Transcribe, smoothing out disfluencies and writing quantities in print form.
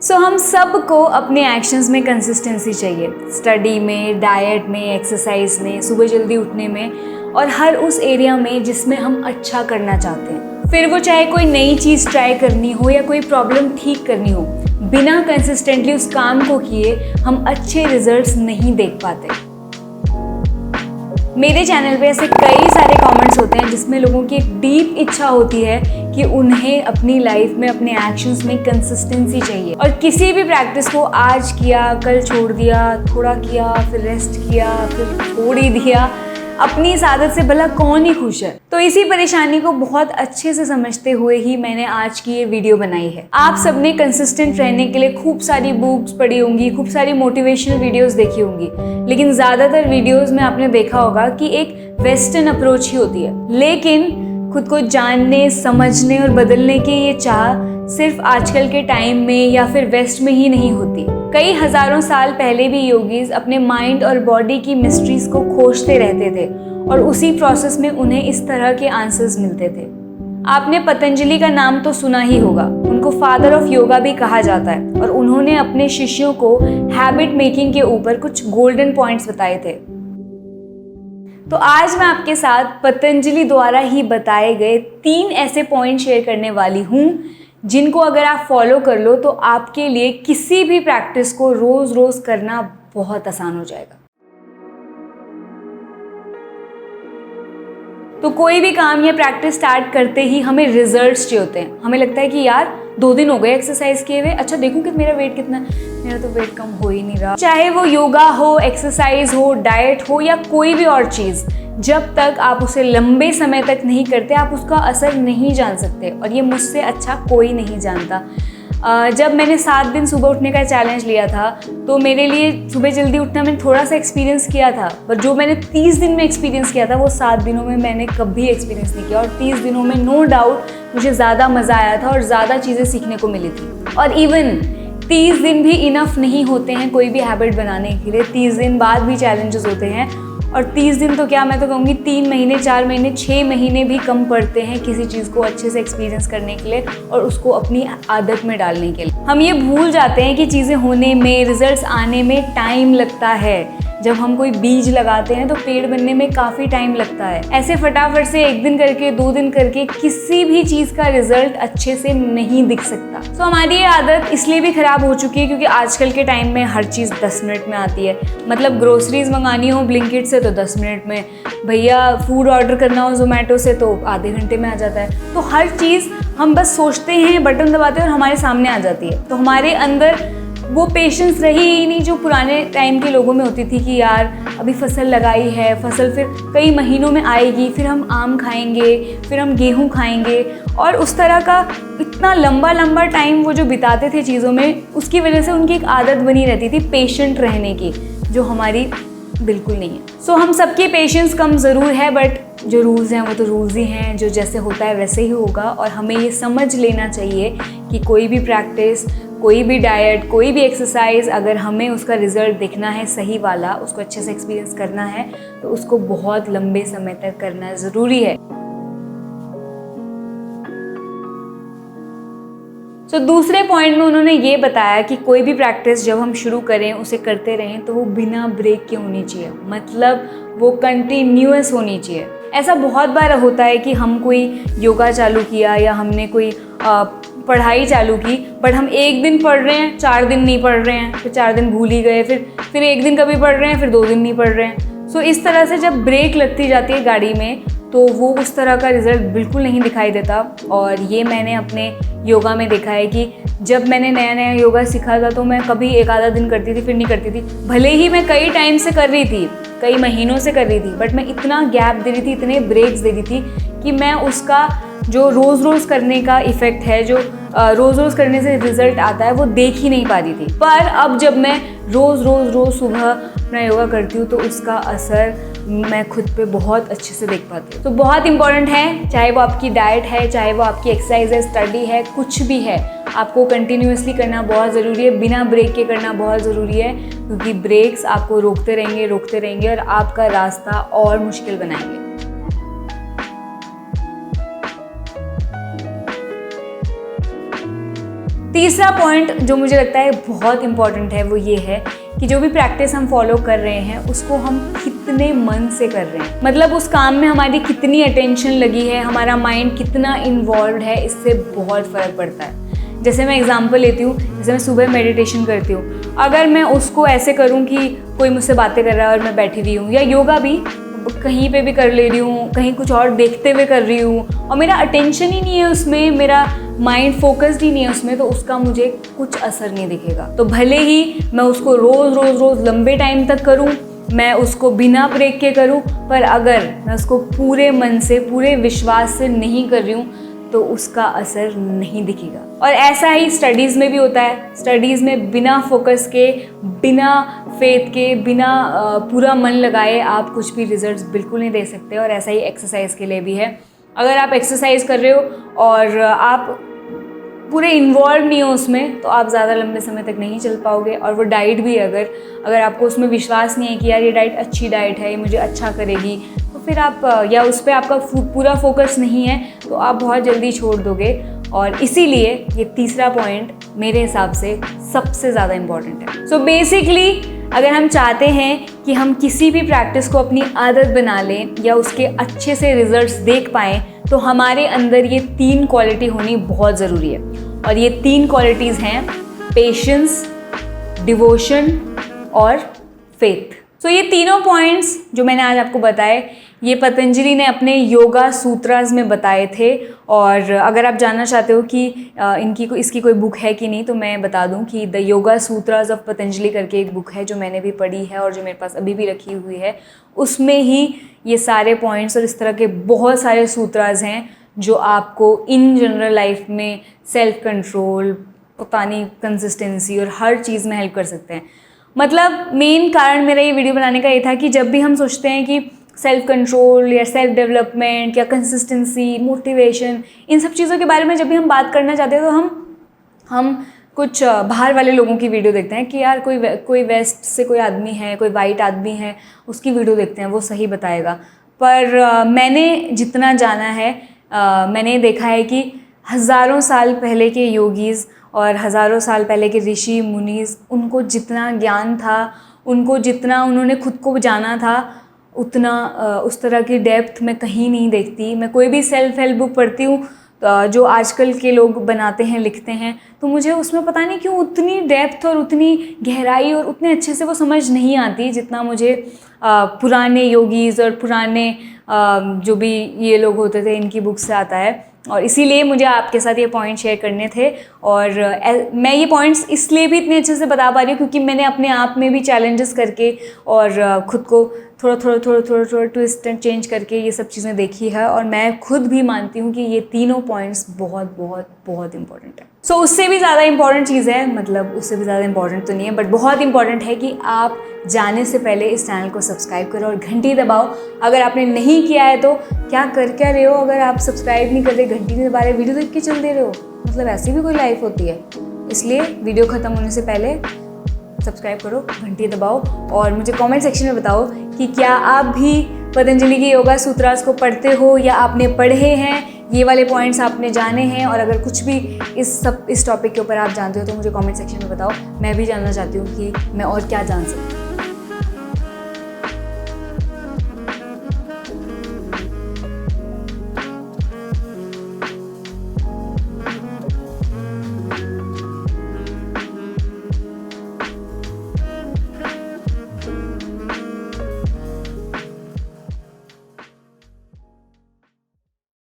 हम सबको अपने एक्शंस में कंसिस्टेंसी चाहिए, स्टडी में, डाइट में, एक्सरसाइज में, सुबह जल्दी उठने में और हर उस एरिया में जिसमें हम अच्छा करना चाहते हैं। फिर वो चाहे कोई नई चीज़ ट्राई करनी हो या कोई प्रॉब्लम ठीक करनी हो, बिना कंसिस्टेंटली उस काम को किए हम अच्छे रिजल्ट्स नहीं देख पाते। मेरे चैनल पे ऐसे कई सारे कमेंट्स होते हैं जिसमें लोगों की एक डीप इच्छा होती है कि उन्हें अपनी लाइफ में, अपने एक्शंस में कंसिस्टेंसी चाहिए और किसी भी प्रैक्टिस को आज किया, कल छोड़ दिया, थोड़ा किया, फिर रेस्ट किया, फिर छोड़ ही दिया। अपनी इस आदत से भला कौन ही खुश है। तो इसी परेशानी को बहुत अच्छे से समझते हुए ही मैंने आज की ये वीडियो बनाई है। आप सबने कंसिस्टेंट रहने के लिए खूब सारी बुक्स पढ़ी होंगी, खूब सारी मोटिवेशनल वीडियोस देखी होंगी, लेकिन ज़्यादातर वीडियोस में आपने देखा होगा कि एक वेस्टर्न अप्रोच ही होती है। लेकिन खुद को जानने, समझने और बदलने की ये चाह सिर्फ आजकल के टाइम में या फिर वेस्ट में ही नहीं होती। कई हजारों साल पहले भी योगीज अपने माइंड और बॉडी की मिस्ट्रीज को खोजते रहते थे और उसी प्रोसेस में उन्हें इस तरह के आंसर्स मिलते थे। आपने पतंजलि का नाम तो सुना ही होगा। उनको फादर ऑफ योगा भी कहा जाता है और उन्होंने अपने शिष्यों को हैबिट मेकिंग के ऊपर कुछ गोल्डन पॉइंट्स बताए थे। तो आज मैं आपके साथ पतंजलि द्वारा ही बताए गए 3 ऐसे पॉइंट शेयर करने वाली हूँ जिनको अगर आप फॉलो कर लो तो आपके लिए किसी भी प्रैक्टिस को रोज रोज करना बहुत आसान हो जाएगा। तो कोई भी काम या प्रैक्टिस स्टार्ट करते ही हमें रिजल्ट्स चाहिए होते हैं। हमें लगता है कि यार 2 दिन हो गए एक्सरसाइज किए हुए, अच्छा देखूं कि मेरा वेट कितना है। मेरा तो वेट कम हो ही नहीं रहा। चाहे वो योगा हो, एक्सरसाइज हो, डाइट हो या कोई भी और चीज़, जब तक आप उसे लंबे समय तक नहीं करते आप उसका असर नहीं जान सकते और ये मुझसे अच्छा कोई नहीं जानता। जब मैंने 7 दिन सुबह उठने का चैलेंज लिया था तो मेरे लिए सुबह जल्दी उठना मैंने थोड़ा सा एक्सपीरियंस किया था, पर जो मैंने 30 दिन में एक्सपीरियंस किया था वो 7 दिनों में मैंने कभी एक्सपीरियंस नहीं किया। और 30 दिनों में नो डाउट मुझे ज़्यादा मज़ा आया था और ज़्यादा चीज़ें सीखने को मिली थी। और इवन 30 दिन भी इनफ नहीं होते हैं कोई भी हैबिट बनाने के लिए। 30 दिन बाद भी चैलेंजेस होते हैं और 30 दिन तो क्या, मैं तो कहूँगी 3 महीने, 4 महीने, 6 महीने भी कम पड़ते हैं किसी चीज़ को अच्छे से एक्सपीरियंस करने के लिए और उसको अपनी आदत में डालने के लिए। हम ये भूल जाते हैं कि चीज़ें होने में, रिजल्ट्स आने में टाइम लगता है। जब हम कोई बीज लगाते हैं तो पेड़ बनने में काफ़ी टाइम लगता है। ऐसे फटाफट से 1 दिन करके, 2 दिन करके किसी भी चीज़ का रिजल्ट अच्छे से नहीं दिख सकता। तो हमारी ये आदत इसलिए भी ख़राब हो चुकी है क्योंकि आजकल के टाइम में हर चीज़ 10 मिनट में आती है। मतलब ग्रोसरीज मंगानी हो ब्लिंकिट से तो 10 मिनट में, भैया फूड ऑर्डर करना हो जोमेटो से तो आधे घंटे में आ जाता है। तो हर चीज़ हम बस सोचते हैं, बटन दबाते हैं और हमारे सामने आ जाती है। तो हमारे अंदर वो पेशेंस रही ही नहीं जो पुराने टाइम के लोगों में होती थी कि यार अभी फसल लगाई है, फसल फिर कई महीनों में आएगी, फिर हम आम खाएंगे, फिर हम गेहूं खाएंगे। और उस तरह का इतना लंबा लंबा टाइम वो जो बिताते थे चीज़ों में, उसकी वजह से उनकी एक आदत बनी रहती थी पेशेंट रहने की, जो हमारी बिल्कुल नहीं है। हम सबकी पेशेंस कम ज़रूर है, बट जो रूल्स हैं वो तो रूल्स ही हैं, जो जैसे होता है वैसे ही होगा। और हमें ये समझ लेना चाहिए कि कोई भी प्रैक्टिस, कोई भी डाइट, कोई भी एक्सरसाइज, अगर हमें उसका रिजल्ट देखना है सही वाला, उसको अच्छे से एक्सपीरियंस करना है तो उसको बहुत लंबे समय तक करना ज़रूरी है। तो दूसरे पॉइंट में उन्होंने ये बताया कि कोई भी प्रैक्टिस जब हम शुरू करें, उसे करते रहें तो वो बिना ब्रेक के होनी चाहिए, मतलब वो कंटिन्यूअस होनी चाहिए। ऐसा बहुत बार होता है कि हम कोई योगा चालू किया या हमने कोई पढ़ाई चालू की, बट हम 1 दिन पढ़ रहे हैं, 4 दिन नहीं पढ़ रहे हैं, फिर 4 दिन भूल ही गए, फिर 1 दिन कभी पढ़ रहे हैं, फिर 2 दिन नहीं पढ़ रहे हैं। इस तरह से जब ब्रेक लगती जाती है गाड़ी में तो वो उस तरह का रिजल्ट बिल्कुल नहीं दिखाई देता। और ये मैंने अपने योगा में देखा है कि जब मैंने नया नया योगा सीखा था तो मैं कभी 1 आधा दिन करती थी, फिर नहीं करती थी। भले ही मैं कई टाइम से कर रही थी, कई महीनों से कर रही थी, बट मैं इतना गैप दे रही थी, इतने ब्रेक्स दे रही थी कि मैं उसका जो रोज़ रोज़ करने का इफ़ेक्ट है, जो रोज़ रोज़ करने से रिजल्ट आता है, वो देख ही नहीं पा रही थी। पर अब जब मैं रोज़ सुबह अपना योगा करती हूँ तो उसका असर मैं खुद पे बहुत अच्छे से देख पाती हूँ। तो बहुत इंपॉर्टेंट है, चाहे वो आपकी डाइट है, चाहे वो आपकी एक्सरसाइज है, स्टडी है, कुछ भी है, आपको कंटिन्यूअसली करना बहुत ज़रूरी है, बिना ब्रेक के करना बहुत ज़रूरी है, क्योंकि ब्रेक्स आपको रोकते रहेंगे और आपका रास्ता और मुश्किल बनाएंगे। तीसरा पॉइंट जो मुझे लगता है बहुत इंपॉर्टेंट है वो ये है कि जो भी प्रैक्टिस हम फॉलो कर रहे हैं उसको हम कितने मन से कर रहे हैं, मतलब उस काम में हमारी कितनी अटेंशन लगी है, हमारा माइंड कितना इन्वॉल्व है, इससे बहुत फ़र्क पड़ता है। जैसे मैं एग्जांपल लेती हूँ, जैसे मैं सुबह मेडिटेशन करती हूँ, अगर मैं उसको ऐसे करूँ कि कोई मुझसे बातें कर रहा है और मैं बैठी हुई हूँ, या योगा भी कहीं पे भी कर ले रही हूँ, कहीं कुछ और देखते हुए कर रही हूँ और मेरा अटेंशन ही नहीं है उसमें, मेरा माइंड फोकस्ड ही नहीं है उसमें, तो उसका मुझे कुछ असर नहीं दिखेगा। तो भले ही मैं उसको रोज़ रोज़ रोज़ लंबे टाइम तक करूँ, मैं उसको बिना ब्रेक के करूँ, पर अगर मैं उसको पूरे मन से, पूरे विश्वास से नहीं कर रही हूँ तो उसका असर नहीं दिखेगा। और ऐसा ही स्टडीज़ में भी होता है। स्टडीज़ में बिना फोकस के, बिना फेथ के, बिना पूरा मन लगाए आप कुछ भी रिजल्ट्स बिल्कुल नहीं दे सकते। और ऐसा ही एक्सरसाइज के लिए भी है। अगर आप एक्सरसाइज कर रहे हो और आप पूरे इन्वॉल्व नहीं हो उसमें, तो आप ज़्यादा लंबे समय तक नहीं चल पाओगे। और वो डाइट भी अगर आपको उसमें विश्वास नहीं है कि यार ये डाइट अच्छी डाइट है, ये मुझे अच्छा करेगी, तो फिर आप, या उस पर आपका पूरा फोकस नहीं है, तो आप बहुत जल्दी छोड़ दोगे। और इसीलिए ये तीसरा पॉइंट मेरे हिसाब से सबसे ज़्यादा इम्पॉर्टेंट है। सो बेसिकली अगर हम चाहते हैं कि हम किसी भी प्रैक्टिस को अपनी आदत बना लें या उसके अच्छे से रिजल्ट्स देख पाएँ, तो हमारे अंदर ये 3 क्वालिटी होनी बहुत ज़रूरी है। और ये 3 क्वालिटीज़ हैं पेशेंस, डिवोशन और फेथ। सो ये तीनों पॉइंट्स जो मैंने आज आपको बताए, ये पतंजलि ने अपने योगा सूत्रास में बताए थे। और अगर आप जानना चाहते हो कि इसकी कोई बुक है कि नहीं, तो मैं बता दूं कि द योगा सूत्रास ऑफ पतंजलि करके एक बुक है जो मैंने भी पढ़ी है और जो मेरे पास अभी भी रखी हुई है। उसमें ही ये सारे पॉइंट्स और इस तरह के बहुत सारे सूत्रास हैं जो आपको इन जनरल लाइफ में सेल्फ कंट्रोल, पता नहीं कंसिस्टेंसी और हर चीज़ में हेल्प कर सकते हैं। मतलब मेन कारण मेरा ये वीडियो बनाने का ये था कि जब भी हम सोचते हैं कि सेल्फ कंट्रोल या सेल्फ डेवलपमेंट या कंसिस्टेंसी, मोटिवेशन, इन सब चीज़ों के बारे में जब भी हम बात करना चाहते हैं, तो हम कुछ बाहर वाले लोगों की वीडियो देखते हैं कि यार कोई वेस्ट से कोई आदमी है, कोई वाइट आदमी है, उसकी वीडियो देखते हैं, वो सही बताएगा। पर मैंने जितना जाना है, मैंने देखा है कि हज़ारों साल पहले के योगीज़ और हज़ारों साल पहले के ऋषि मुनीज़, उनको जितना ज्ञान था, उनको जितना उन्होंने खुद को जाना था, उतना उस तरह की डेप्थ मैं कहीं नहीं देखती। मैं कोई भी सेल्फ हेल्प बुक पढ़ती हूँ जो आजकल के लोग बनाते हैं, लिखते हैं, तो मुझे उसमें पता नहीं क्यों उतनी डेप्थ और उतनी गहराई और उतने अच्छे से वो समझ नहीं आती जितना मुझे पुराने योगीज़ और पुराने जो भी ये लोग होते थे इनकी बुक से आता है। और इसीलिए मुझे आपके साथ ये पॉइंट शेयर करने थे। और मैं ये पॉइंट्स इसलिए भी इतने अच्छे से बता पा रही हूँ क्योंकि मैंने अपने आप में भी चैलेंजेस करके और खुद को थोड़ा ट्विस्ट एंड चेंज करके ये सब चीज़ें देखी है। और मैं खुद भी मानती हूँ कि ये तीनों पॉइंट्स बहुत बहुत बहुत इंपॉर्टेंट है। सो उससे भी ज़्यादा इंपॉर्टेंट चीज़ है, मतलब उससे भी ज़्यादा इंपॉर्टेंट तो नहीं है, बट बहुत इंपॉर्टेंट है कि आप जाने से पहले इस चैनल को सब्सक्राइब करो और घंटी दबाओ। अगर आपने नहीं किया है तो क्या रहे हो? अगर आप सब्सक्राइब नहीं कर रहे, घंटी नहीं दबा रहे, वीडियो देख के चल दे रहे हो, मतलब ऐसी भी कोई लाइफ होती है? इसलिए वीडियो ख़त्म होने से पहले सब्सक्राइब करो, घंटी दबाओ और मुझे कमेंट सेक्शन में बताओ कि क्या आप भी पतंजलि के योगा सूत्रास को पढ़ते हो या आपने पढ़े हैं, ये वाले पॉइंट्स आपने जाने हैं। और अगर कुछ भी इस टॉपिक के ऊपर आप जानते हो तो मुझे कमेंट सेक्शन में बताओ। मैं भी जानना चाहती हूँ कि मैं और क्या जान सकती हूँ।